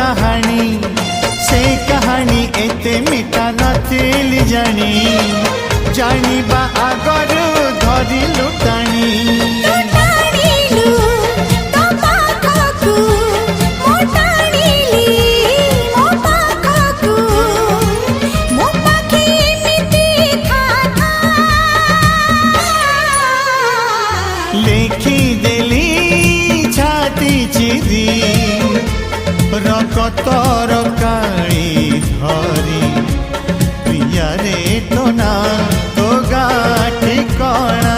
कहानी से कहानी एते मिठा नथिली जानी जानिबा आगरु धरिलु टाणी लेखी देली छाती चिरी रकतर काली धरी प्रिया रे तो ना तो गाठी कणा